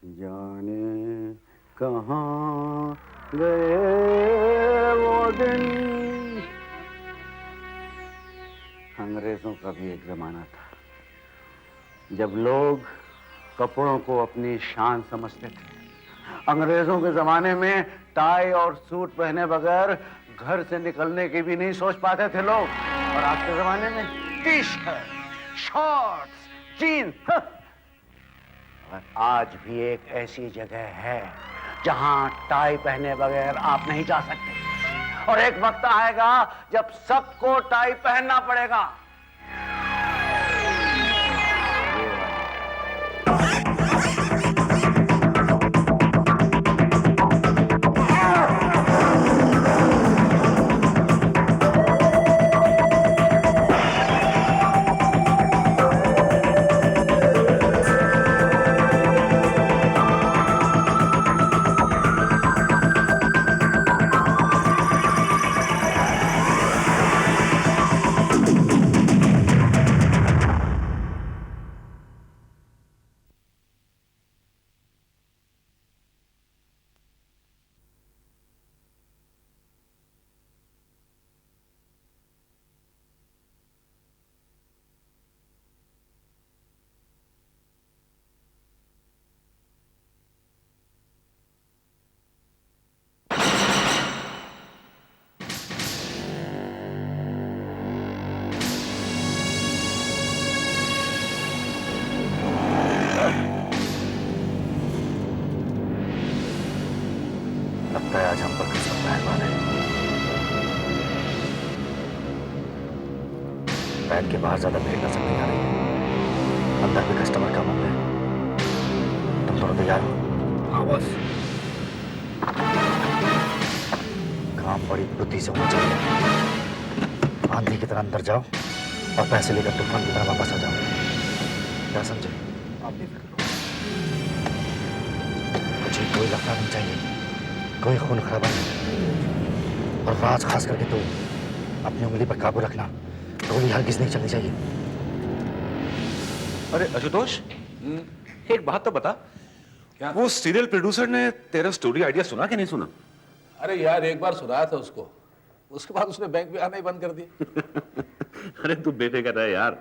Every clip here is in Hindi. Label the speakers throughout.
Speaker 1: जाने कहाँ गए वो दिन। अंग्रेजों का भी एक जमाना था जब लोग कपड़ों को अपनी शान समझते थे। अंग्रेजों के जमाने में टाई और सूट पहने बगैर घर से निकलने की भी नहीं सोच पाते थे लोग। और आज के जमाने में टी शर्ट, शॉर्ट्स, जीन्स। और आज भी एक ऐसी जगह है जहां टाई पहने बगैर आप नहीं जा सकते। और एक वक्त आएगा जब सबको टाई पहनना पड़ेगा।
Speaker 2: लगता है आज हम पर किस्मत मेहरबान है। बैंक के बाहर ज्यादा भीड़ नजर नहीं आ रही है। अंदर भी कस्टमर कम हो गए। तुम दोनों तैयार हो?
Speaker 3: हाँ बस।
Speaker 2: काम बड़ी बुद्धि से होना चाहिए। आंधी की तरह अंदर जाओ और पैसे लेकर तूफान की तरह वापस आ जाओ। क्या समझे?
Speaker 3: आप भी फिक्र करो।
Speaker 2: मुझे कोई लफड़ा नहीं चाहिए, कोई खून खराबा नहीं। और राज खास करके तो अपनी उंगली पर काबू रखना। गोली हरगिज नहीं चलनी चाहिए।
Speaker 4: अरे आशुतोष, एक बात तो बता,
Speaker 3: क्या?
Speaker 4: वो सीरियल प्रोड्यूसर ने तेरा स्टोरी आइडिया सुना कि नहीं सुना?
Speaker 3: अरे यार, एक बार सुनाया था उसको, उसके बाद उसने बैंक में आना ही बंद कर दिया।
Speaker 4: अरे तू बेफिक्र रह यार,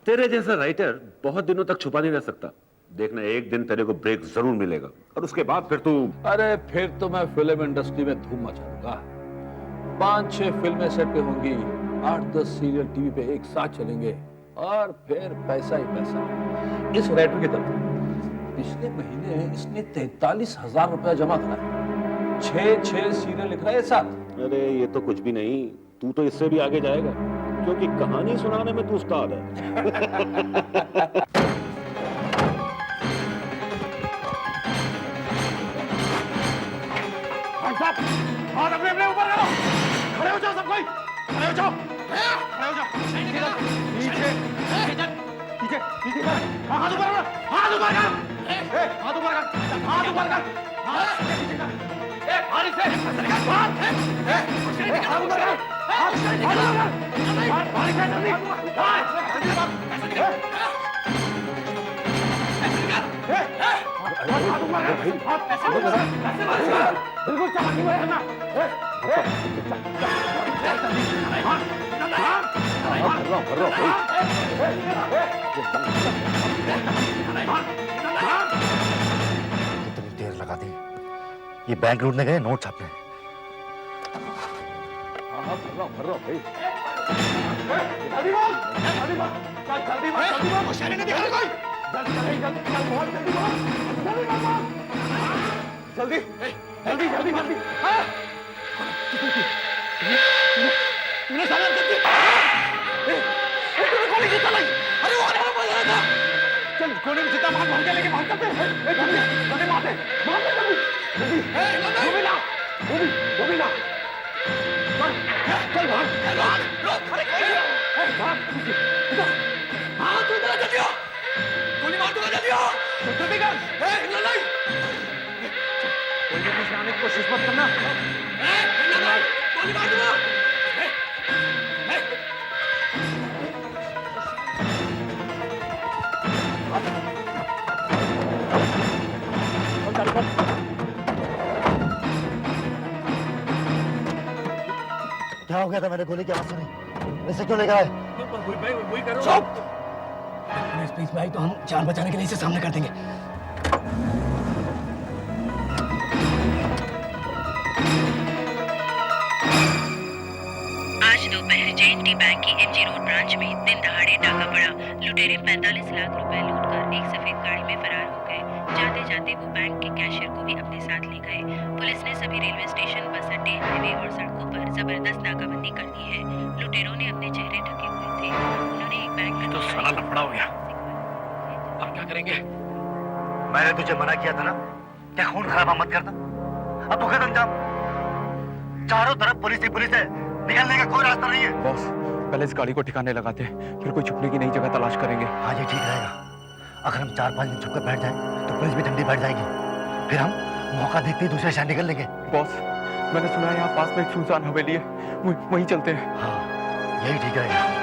Speaker 4: तेरे जैसा राइटर बहुत दिनों तक छुपा नहीं रह सकता। देखना एक दिन तेरे को ब्रेक जरूर मिलेगा और उसके बाद फिर तू।
Speaker 3: अरे फिर तो मैं फिल्म इंडस्ट्री में धूम मचा दूंगा। 5-6 फिल्में सेट पे होंगी, 8-10 सीरियल टीवी पे एक साथ चलेंगे और फिर पैसा ही पैसा। इस राइटर की तरफ पिछले महीने इसने 43,000 रुपया जमा करा है। 6 सीरियल लिख रहा है साथ।
Speaker 4: अरे ये तो कुछ भी नहीं, तू तो इससे भी आगे जाएगा क्योंकि कहानी सुनाने में तू उस्ताद है।
Speaker 2: हाथ अपने अपने ऊपर करो। खड़े हो जाओ सब कोई, खड़े हो जाओ, खड़े हो जाओ। पीछे पीछे पीछे हाथ ऊपर करो, हाथ ऊपर कर, हाथ ऊपर कर, हाथ ऊपर कर, भारी से हाथ ऊपर कर, हाथ ऊपर कर, भारी से जल्दी, हाथ ऊपर कर, हाथ बिल्कुल चालाकी में रहना। कितनी देर लगा दी ये बैंक लूटने गए, नोट छापने।
Speaker 3: भर रहा हूं भाई।
Speaker 2: जल्दी बोल, जल्दी बोल, जल्दी बोल, जल्दी बोल, होशियारी नहीं दिखा रहा कोई। जल्दी जल्दी बोल, जल्दी बोल, जल्दी बोल, जल्दी जल्दी जल्दी जल्दी। तूने साला जल्दी तूने गोली क्यों चलाई? अरे वो आने वाला था। चल गोली में जितना मार भर के लेके भाग चलते हैं। जल्दी जल्दी मारते जल्दी जल्दी। वो भी ला, वो भी ला। चल चल भाग, रोक खड़े खड़े भाग। हाँ तू इधर जल्दी आओ, गोली मार दूंगा, जल्दी आओ, जल्दी कर। नहीं कोई भी पीछे आने की कोशिश मत करना। गोली मार दूंगा। क्या हो गया था? मैंने गोली की आवाज सुनी, इसे क्यों लेकर आए?
Speaker 5: चुप! पुलिस प्लीज में आई तो हम जान बचाने के लिए इसे सामने कर देंगे।
Speaker 6: आज दोपहर जे&के बैंक की एमजी रोड ब्रांच में दिन दहाड़े डाका पड़ा। लुटेरे 45 लाख रुपए लूटकर एक सफेद गाड़ी में फरार हो गए। जाते जाते वो बैंक के कैशियर को भी अपने साथ ले गए। पुलिस ने सभी रेलवे स्टेशन, बस अड्डे, हाईवे और सड़कों पर जबरदस्त नाकाबंदी कर दी है। लुटेरों ने अपने चेहरे ढके हुए थे। उन्होंने एक बैंक
Speaker 5: तो साला लफड़ा हो गया। अब क्या करेंगे?
Speaker 2: मैंने तुझे मना किया था ना क्या खून खराबा मत करना। अब भुगत अंजाम। चारों तरफ पुलिस ही पुलिस है, निकलने का कोई रास्ता नहीं है।
Speaker 7: बॉस, पहले इस गाड़ी को ठिकाने लगाते हैं, फिर कोई छुपने की नई जगह तलाश करेंगे।
Speaker 2: हाँ ये ठीक रहेगा। अगर हम 4-5 दिन छुपकर बैठ जाएं तो पुलिस भी ठंडी बैठ जाएगी। फिर हम मौका देखते ही दूसरे शहर निकल लेंगे।
Speaker 7: बॉस, मैंने सुना है यहाँ पास में एक सुनसान हवेली है, वहीं चलते हैं।
Speaker 2: हाँ यही ठीक रहेगा।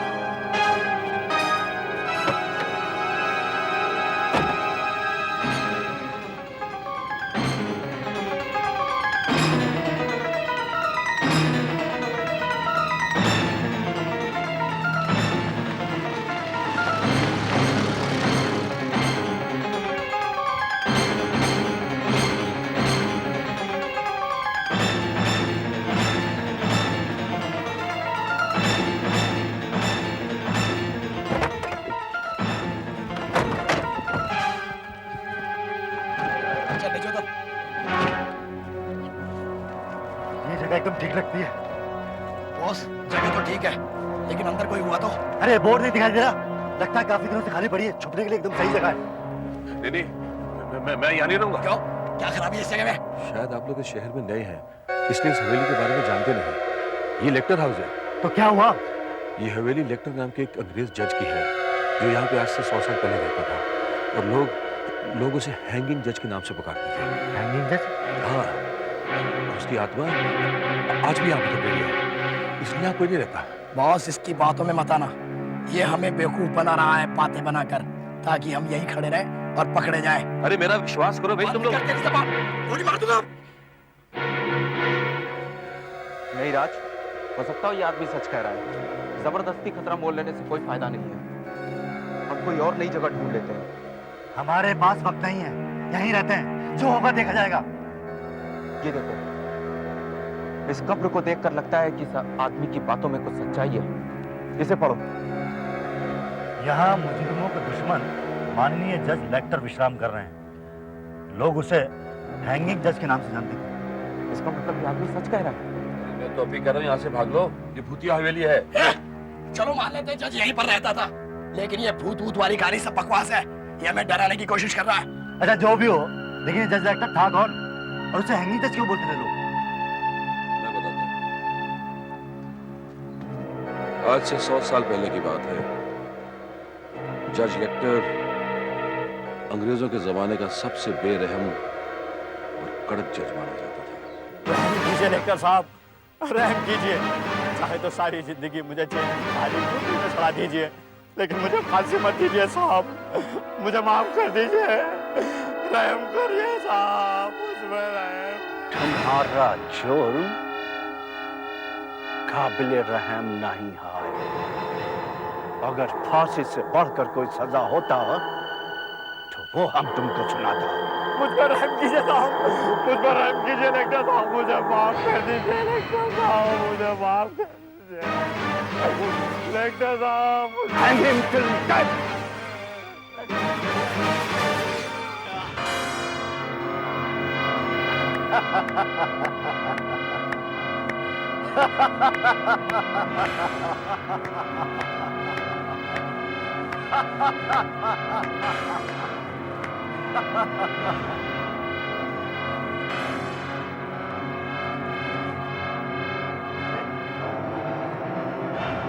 Speaker 2: एकदम ठीक लगती है।
Speaker 5: बॉस, जगह तो ठीक है, लेकिन अंदर कोई हुआ तो?
Speaker 2: अरे बोर्ड नहीं दिखाई दे रहा, लगता है काफी दिनों से खाली पड़ी है। छुपने के लिए एकदम सही जगह है।
Speaker 4: नहीं, मैं यहाँ नहीं रहूंगा।
Speaker 5: क्यों? क्या खराबी है इस जगह में?
Speaker 4: शायद आप लोग इस शहर में नए हैं, इसलिए इस हवेली के बारे में जानते नहीं। ये लेक्टर हाउस है।
Speaker 2: तो क्या हुआ?
Speaker 4: ये हवेली लेक्टर नाम के एक अंग्रेज जज की है, जो यहाँ पे आज से 100 साल पहले रहता था, और लोग उसे हैंगिंग जज के नाम से पुकारते थे।
Speaker 2: हैंगिंग जज?
Speaker 4: हाँ, उसकी आत्मा आज भी यहाँ पे गई है, इसलिए यहाँ कोई नहीं रहता।
Speaker 5: बॉस, इसकी बातों में मत आना। ये हमें बेवकूफ बना रहा है बातें बनाकर, ताकि हम यहीं खड़े रहें और पकड़े जाएं।
Speaker 4: अरे मेरा विश्वास करो भाई, तुम लोग।
Speaker 5: गोली मार दूंगा।
Speaker 7: नहीं राज, हो सकता है ये आदमी सच कह रहा है। जबरदस्ती खतरा मोल लेने से कोई फायदा नहीं है। हम कोई और नई जगह ढूंढ लेते हैं।
Speaker 2: हमारे पास वक्त नहीं है, यहीं रहते हैं, जो होगा देखा जाएगा।
Speaker 7: ये देखो, इस कब्र को देखकर लगता है कि इस आदमी की बातों में कुछ सच्चाई है। इसे पढ़ो।
Speaker 2: यहाँ मुजरिमों के दुश्मन माननीय जज लेक्टर विश्राम कर रहे हैं। लोग उसे हैंगिंग जज के नाम से जानते थे।
Speaker 7: इसका मतलब ये आदमी सच कह रहा है।
Speaker 3: मैं तो अभी कह रहा हूँ, यहाँ से भाग लो, ये भूतिया हवेली है।
Speaker 5: चलो मान लेते हैं जज यहीं पर रहता था, लेकिन ये भूत वाली कहानी सब बकवास है। ये हमें डराने की कोशिश कर रहा है।
Speaker 2: अच्छा जो भी हो, लेकिन ये जज लेक्टर था कौन और उसे हैंगिंग जज क्यों बोलते थे लोग?
Speaker 3: मैं बताता हूँ। आज से 100 साल पहले की बात है। जज लेक्टर अंग्रेजों के जमाने का सबसे बेरहम और कड़क जज माना जाता था।
Speaker 2: रहम कीजिए लेक्टर साहब, रहम कीजिए। चाहे तो सारी जिंदगी मुझे जेल की खाली कुर्सी में चढ़ा दीजिए, लेकिन मुझे फांसी मत दीजिए साहब। मुझे माफ कर दीजिए, रहम करिए साहब, मुझमें रहम।
Speaker 1: तुम्हारा जुर्म काबिले रहम नहीं है। अगर फांसी से बढ़कर कोई सजा होता तो वो हम तुमको सुनाता।
Speaker 2: मुझ पर रहम कीजिए साहब, मुझ पर रहम कीजिए लेक्टर साहब, मुझे माफ कर दीजिए लेक्टर साहब, मुझे माफ कर दीजिए लेक्टर साहब।
Speaker 1: Hang him till death.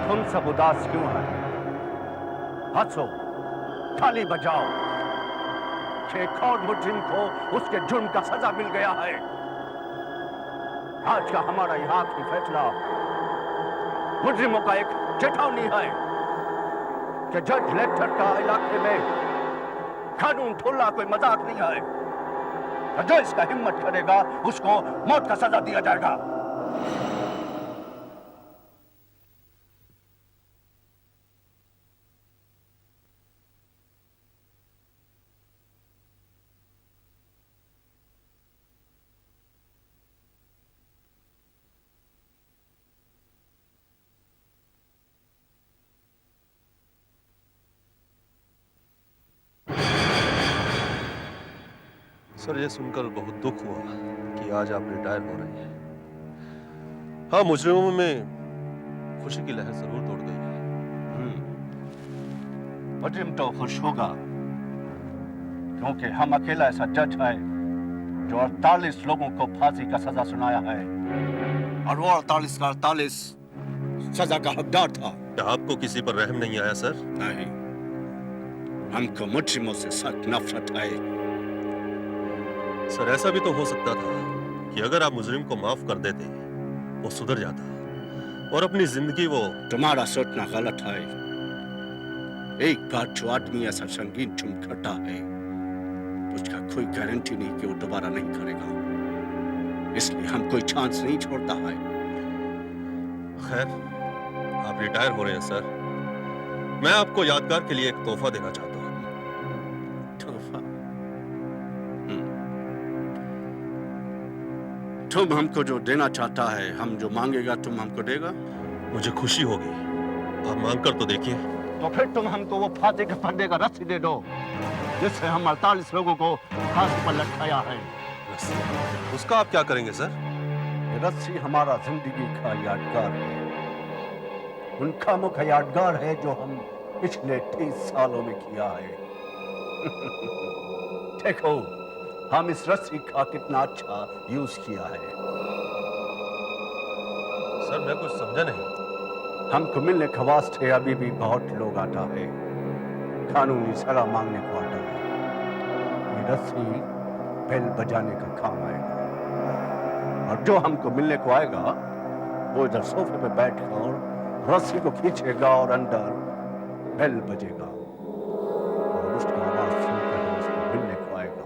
Speaker 1: तुम सब उदास क्यों हैं? हंसो, ताली बजाओ। एक और मुजरिम को उसके जुर्म का सजा मिल गया है। आज का हमारा यह आखिरी फैसला मुजरिमों का एक चेतावनी है कि जज लेक्टर का इलाके में कानून तोड़ना कोई मजाक नहीं है। जो इसका हिम्मत करेगा उसको मौत का सजा दिया जाएगा।
Speaker 8: सर, ये सुनकर बहुत दुख हुआ कि आज आप रिटायर हो रहे हैं। हाँ, मुजरिमों में खुशी की लहर जरूर दौड़ गई है।
Speaker 1: मुजरिम तो खुश होगा, क्योंकि हम अकेला ऐसा जज है जो 48 लोगों को फांसी का सजा सुनाया है, और वो 48 का 48 सजा का हकदार था।
Speaker 8: क्या आपको किसी पर रहम नहीं आया सर?
Speaker 1: नहीं, हमको मुजरिमों से सख्त नफरत है।
Speaker 8: सर, ऐसा भी तो हो सकता था कि अगर आप मुजरिम को माफ कर देते, वो सुधर जाता और अपनी जिंदगी वो...
Speaker 1: तुम्हारा सोचना गलत है। एक बार जो आदमी ऐसा संगीन जुर्म करता है, उसका कोई गारंटी नहीं कि वो दोबारा नहीं करेगा। इसलिए हम कोई चांस नहीं छोड़ता है।
Speaker 8: खैर, आप रिटायर हो रहे हैं सर। मैं आपको यादगार के लिए एक तोहफा देना चाहता हूँ।
Speaker 1: तोहफा? तुम हमको जो देना चाहता है, हम जो मांगेगा तुम हमको देगा?
Speaker 8: मुझे खुशी होगी, आप मांग कर तो देखिए।
Speaker 1: तो फिर तुम हमको वो फांसी के फंदे का रस्सी दे दो, जिससे हम 48 लोगों को फांसी पर लटकाया है।
Speaker 8: उसका आप क्या करेंगे सर?
Speaker 1: ये रस्सी हमारा जिंदगी का यादगार है, उन कामों का यादगार है जो हम पिछले 30 सालों में किया है। देखो, हम इस रस्सी का कितना अच्छा यूज किया है।
Speaker 8: सर, मैं कुछ समझा नहीं।
Speaker 1: हमको मिलने के वास्ते अभी भी बहुत लोग आता है, कानूनी सजा मांगने को आता है। ये रस्सी बेल बजाने का काम आएगा, और जो हमको मिलने को आएगा वो इधर सोफे पे बैठकर रस्सी को खींचेगा और अंदर बेल बजेगा, और उसका आवाज सुनकर वो उसको मिलने को आएगा।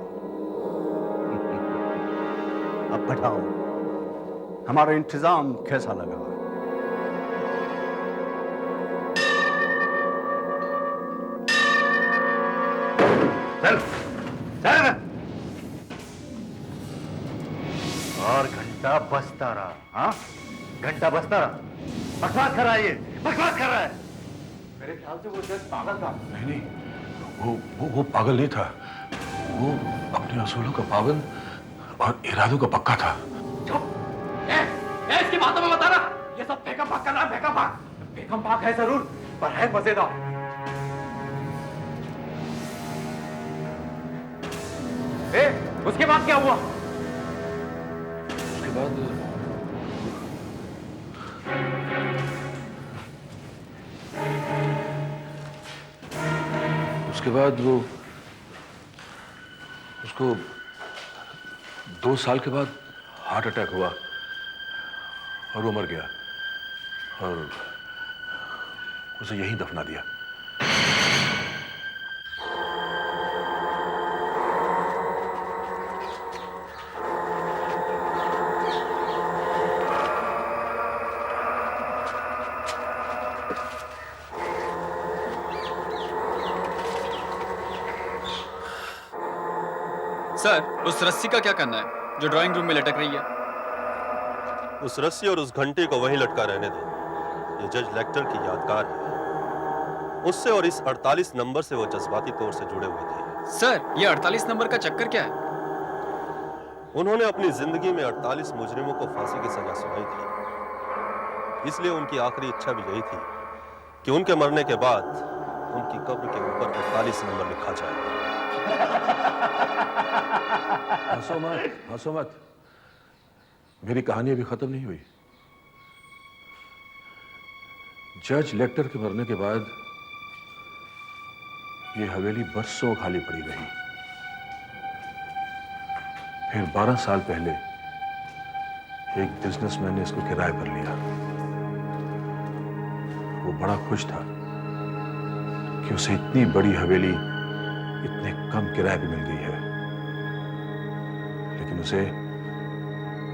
Speaker 1: अब बताओ, हमारा इंतजाम कैसा लगा? चल चल। और घंटा बजता रहा। हाँ, घंटा बजता रहा। बकवास कर रहा है, ये बकवास कर रहा है। मेरे ख्याल से वो जज पागल था।
Speaker 3: नहीं, वो पागल नहीं था। वो अपने असूलों का पाबंद और इरादों का पक्का था।
Speaker 2: इसकी बातों में बता रहा, ये सब फेंका फाक कर रहा है। फेंका फाक है जरूर, पर है मजेदार। उसके बाद क्या हुआ?
Speaker 3: उसके बाद वो उसको 2 साल के बाद हार्ट अटैक हुआ और वो मर गया, और उसे यहीं दफना दिया।
Speaker 9: सर, उस रस्सी का क्या करना है जो ड्राइंग रूम में लटक रही है?
Speaker 8: उस रस्सी और उस घंटे को वहीं लटका रहने दो। ये जज लेक्टर की यादगार है। उससे और इस 48 नंबर से वो जज्बाती तौर से जुड़े हुए थे।
Speaker 9: सर, ये 48 नंबर का चक्कर क्या है?
Speaker 8: उन्होंने अपनी जिंदगी में 48 मुजरिमों को फांसी की सजा सुनाई थी। इसलिए उनकी आखिरी इच्छा भी यही थी कि उनके मरने के बाद उनकी कब्र के ऊपर 48 नंबर लिखा जाए।
Speaker 3: हंसो मत। मेरी कहानी अभी खत्म नहीं हुई। जज लेक्टर के मरने के बाद ये हवेली बरसों खाली पड़ी रही। फिर 12 साल पहले एक बिजनेसमैन ने इसको किराए पर लिया। वो बड़ा खुश था कि उसे इतनी बड़ी हवेली इतने कम किराए पे मिल गई है, लेकिन उसे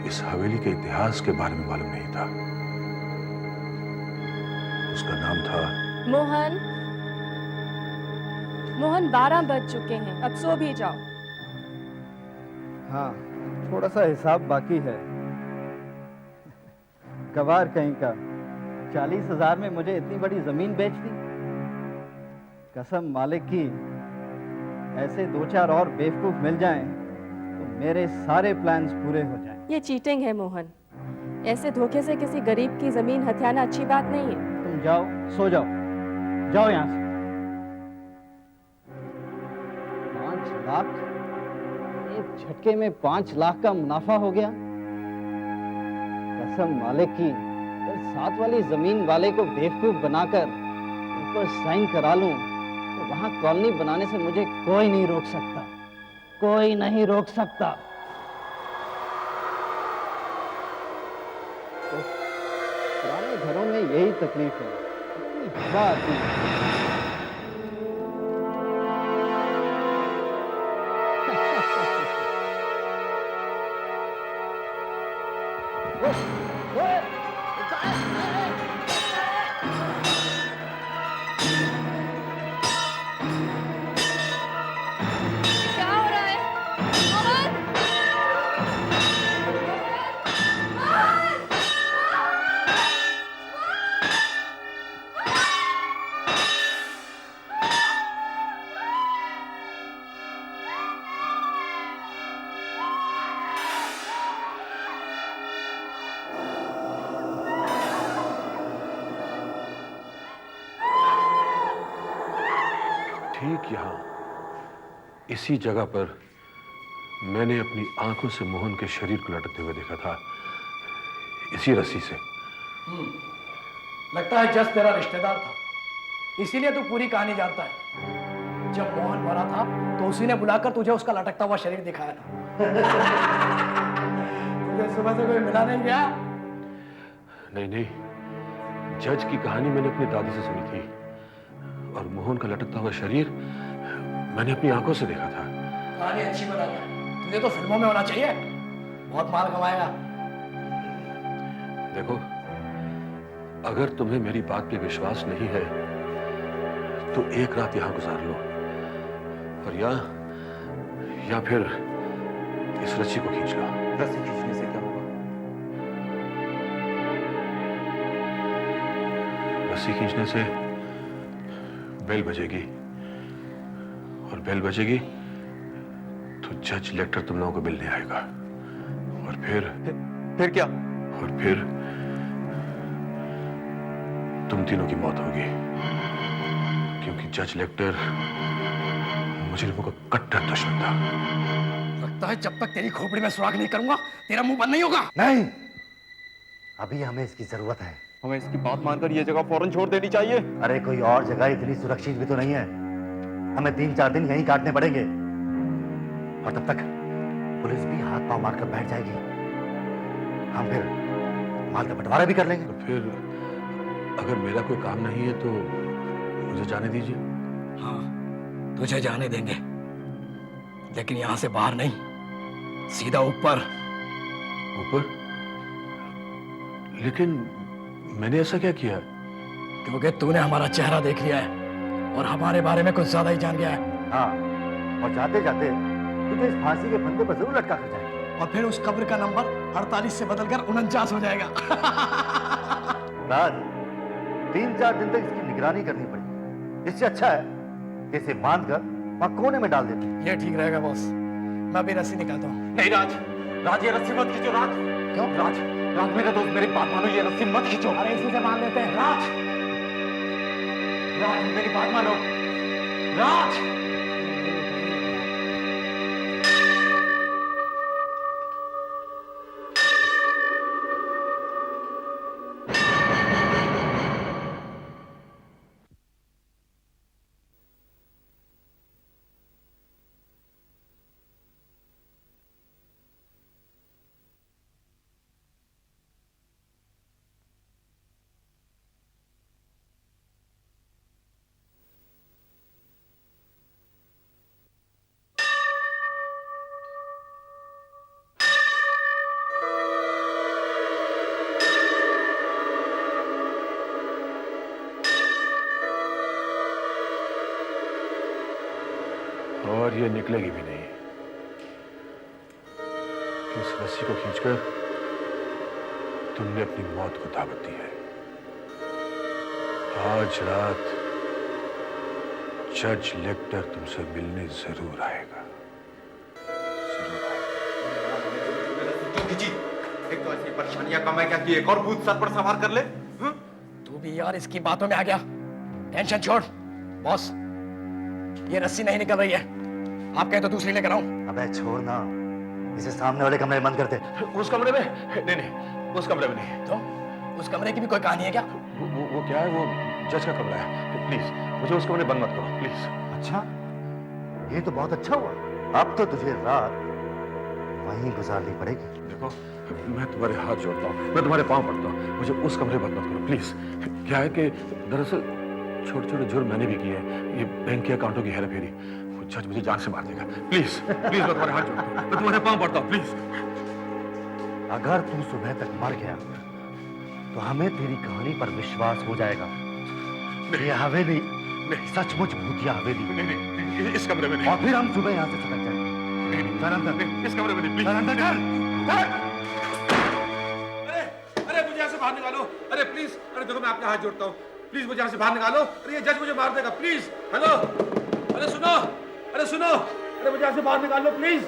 Speaker 3: इस हवेली के इतिहास के बारे में मालूम नहीं था। उसका नाम था
Speaker 10: मोहन 12 बज चुके हैं, अब सो भी जाओ।
Speaker 11: हाँ, थोड़ा सा हिसाब बाकी है। गवार कहीं का 40,000 में मुझे इतनी बड़ी जमीन बेच दी। कसम मालिक की, ऐसे 2-4 और बेवकूफ मिल जाएं तो मेरे सारे प्लान्स पूरे हो जाएं।
Speaker 10: ये चीटिंग है मोहन। ऐसे धोखे से किसी गरीब की जमीन हथियाना अच्छी बात नहीं है।
Speaker 11: तुम जाओ, सो जाओ, जाओ यहाँ से। 5 लाख, एक झटके में 5 लाख का मुनाफा हो गया। कसम मालिक की, अगर साथ वाली जमीन वाले को बेवकूफ बनाकर ऊपर साइन करा लूं तो वहां कॉलोनी बनाने से मुझे कोई नहीं रोक सकता, कोई नहीं रोक सकता। तो पुराने घरों में यही तकलीफ है, इतनी हवा आती है।
Speaker 10: क्या हो रहा है मोहन?
Speaker 4: ठीक यहाँ इसी जगह पर मैंने अपनी आंखों से मोहन के शरीर को लटकते हुए देखा था, इसी रस्सी से।
Speaker 5: लगता है जस तेरा रिश्तेदार था, इसीलिए तू पूरी कहानी जानता है। जब मोहन मरा था तो उसी ने बुलाकर तुझे उसका लटकता हुआ शरीर दिखाया था। तुझे सुबह से कोई मिला नहीं गया?
Speaker 4: नहीं नहीं, जज की कहानी मैंने अपनी दादी से सुनी थी और मोहन का लटकता हुआ शरीर मैंने अपनी आंखों से देखा था।
Speaker 5: कहानी अच्छी बनाता है, तुझे तो फिल्मों में होना चाहिए, बहुत माल कमाएगा।
Speaker 4: देखो, अगर तुम्हें मेरी बात पे विश्वास नहीं है तो एक रात यहां गुजार लो, और या फिर इस रस्सी को खींच लो।
Speaker 7: रस्सी खींचने से क्या होगा?
Speaker 4: रस्सी खींचने से बेल बजेगी, और बेल बजेगी तो जज लेक्टर तुम लोगों को मिलने आएगा, और
Speaker 7: फिर क्या?
Speaker 4: और फिर तुम तीनों की मौत होगी, क्योंकि जज लेक्टर मुजरिमों का कट्टर दुश्मन था।
Speaker 5: लगता है जब तक तेरी खोपड़ी में सुराख नहीं करूंगा तेरा मुंह बंद नहीं होगा।
Speaker 2: नहीं, अभी हमें इसकी जरूरत है।
Speaker 7: हमें इसकी बात मानकर ये जगह फौरन छोड़ देनी चाहिए।
Speaker 2: अरे कोई और जगह इतनी सुरक्षित भी तो नहीं है, हमें 3-4 दिन यहीं काटने पड़ेंगे, और तब तक पुलिस भी हाथ पांव मारकर बैठ जाएगी। हम फिर माल का बंटवारा भी कर लेंगे।
Speaker 4: और फिर अगर मेरा कोई काम नहीं है तो मुझे जाने दीजिए।
Speaker 5: हाँ, तुझे जाने देंगे, लेकिन यहां से बाहर नहीं, सीधा ऊपर।
Speaker 4: ऊपर? लेकिन मैंने ऐसा क्या किया?
Speaker 5: क्योंकि तूने हमारा चेहरा देख लिया है और हमारे बारे में कुछ ज्यादा ही जान गया है।
Speaker 2: हाँ, और जाते जाते तुझे इस फांसी के फंदे पर जरूर लटका कर जाएंगे।
Speaker 5: और फिर उस कब्र का नंबर 48 से बदलकर 49 हो जाएगा।
Speaker 2: राज, 3-4 दिन तक इसकी निगरानी करनी पड़ेगी। इससे अच्छा है कि इसे बांध कर वहां कोने में डाल देते हैं।
Speaker 5: ये ठीक रहेगा बॉस, मैं भी रस्सी निकालता हूँ।
Speaker 7: नहीं राज, राज ये रस्सी मत खींचो। राज,
Speaker 5: क्यों?
Speaker 7: राज, राज मेरे दोस्त, मेरी बात मानो, ये रस्सी मत खींचो।
Speaker 5: अरे इसी से बांध देते हैं।
Speaker 7: राज, राज मेरी बात मानो। राज,
Speaker 4: और ये निकलेगी भी नहीं। इस रस्सी को खींचकर तुमने अपनी मौत को दावत दी है। आज रात जज लेक्टर तुमसे मिलने जरूर आएगा, जरूर आएगा।
Speaker 7: जी, एक तो ऐसी परेशानियां कम है क्या कि एक और भूत सर पर सवार कर ले?
Speaker 5: तू भी यार इसकी बातों में आ गया। टेंशन छोड़ बॉस, ये रस्सी नहीं निकल रही है, आप कहें तो दूसरी लेकर आऊं।
Speaker 2: अबे छोड़ ना, इसे सामने वाले कमरे में बंद कर दे।
Speaker 4: उस कमरे में नहीं, उस कमरे में नहीं।
Speaker 5: तो उस कमरे की भी कोई कहानी है क्या?
Speaker 4: वो क्या है, वो जज का कमरा है। प्लीज मुझे उस कमरे बंद मत करो प्लीज।
Speaker 2: अच्छा, ये तो बहुत अच्छा हुआ। अब तो तुझे रात वहीं गुजारनी पड़ेगी।
Speaker 4: देखो, मैं तुम्हारे हाथ जोड़ता हूँ, मैं तुम्हारे पांव पड़ता हूँ, मुझे उस कमरे बंद मत करो प्लीज। क्या है कि दरअसल छोटे छोटे जुर्म मैंने भी किए हैं, ये बैंक के अकाउंटों की हेराफेरी। वो जज मुझे जान से मार देगा। प्लीज प्लीज, मैं तुम्हारे हाथ जोड़ता हूँ, मैं तुम्हारे पांव पड़ता हूँ प्लीज।
Speaker 2: अगर तू सुबह तक मर गया तो हमें तेरी कहानी पर विश्वास हो जाएगा। ये हवेली सचमुच भूतिया हवेली।
Speaker 4: नहीं, इस कमरे में नहीं।
Speaker 2: और फिर हम सुबह यहाँ से चले जाएंगे। चल अंदर,
Speaker 4: इस कमरे में नहीं, प्लीज।
Speaker 2: चल अंदर चल।
Speaker 4: अरे मुझे यहाँ से बाहर निकालो। अरे प्लीज, अरे देखो मैं आपके हाथ जोड़ता हूँ, प्लीज मुझे यहाँ से बाहर निकालो। अरे ये जज मुझे मार देगा प्लीज। हेलो, अरे सुनो, अरे सुनो, अरे मुझे यहाँ से बाहर निकालो प्लीज।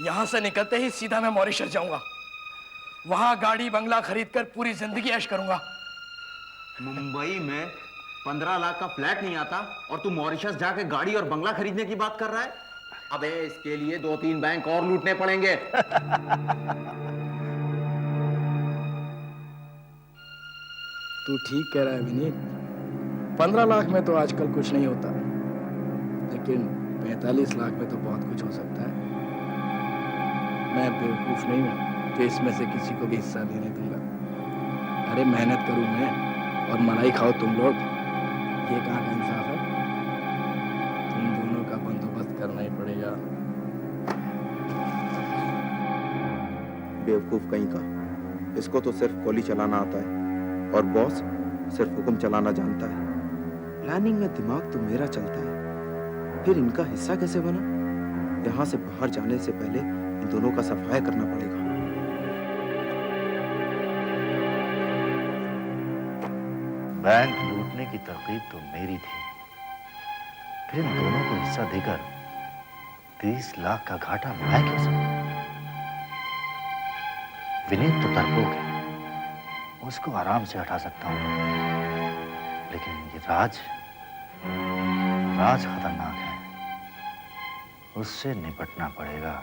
Speaker 5: यहां से निकलते ही सीधा मैं मॉरिशस जाऊंगा, वहां गाड़ी बंगला खरीदकर पूरी जिंदगी ऐश करूंगा।
Speaker 7: मुंबई में 15 लाख का फ्लैट नहीं आता और तू मॉरिशस जाके गाड़ी और बंगला खरीदने की बात कर रहा है? अबे इसके लिए 2-3 बैंक और लूटने पड़ेंगे।
Speaker 5: तू ठीक कह रहा है विनीत, 15 लाख में तो आजकल कुछ नहीं होता, लेकिन 45 लाख में तो बहुत कुछ हो सकता है। मैं बेवकूफ नहीं हूं जो इसमें से किसी को भी हिस्सा लेने दूंगा। अरे मेहनत करूं मैं और मलाई खाओ तुम लोग, ये कहाँ का इंसाफ है? तुम दोनों का बंदोबस्त करना ही पड़ेगा।
Speaker 7: बेवकूफ कहीं का, इसको तो सिर्फ गोली चलाना आता है और बॉस सिर्फ हुक्म चलाना जानता है। प्लानिंग में दिमाग तो मेरा चलता है, फिर इनका हिस्सा कैसे बना? यहाँ से बाहर जाने से पहले इन दोनों का सफाया करना पड़ेगा।
Speaker 2: बैंक लूटने की तरकीब तो मेरी थी, फिर इन दोनों को हिस्सा देकर 30 लाख का घाटा मैं क्यों सकूं? विनीत तो डरपोक है, उसको आराम से हटा सकता हूं, लेकिन ये राज खतरनाक है, उससे निपटना पड़ेगा।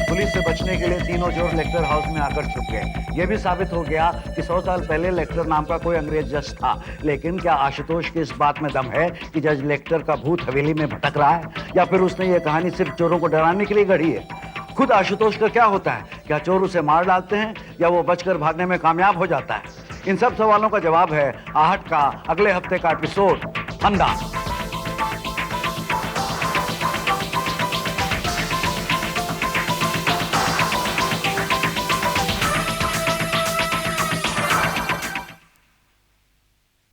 Speaker 2: पुलिस से बचने के लिए तीनों चोर लेक्चर हाउस में आकर छुप गए। यह भी साबित हो गया कि 100 साल पहले लेक्टर नाम का कोई अंग्रेज जज था। लेकिन क्या आशुतोष की इस बात में दम है कि जज लेक्टर का भूत हवेली में भटक रहा है, या फिर उसने ये कहानी सिर्फ चोरों को डराने के लिए गढ़ी है? खुद आशुतोष का क्या होता है? क्या चोर उसे मार डालते हैं या वो बचकर भागने में कामयाब हो जाता है? इन सब सवालों का जवाब है आहट का अगले हफ्ते का एपिसोड फंदा।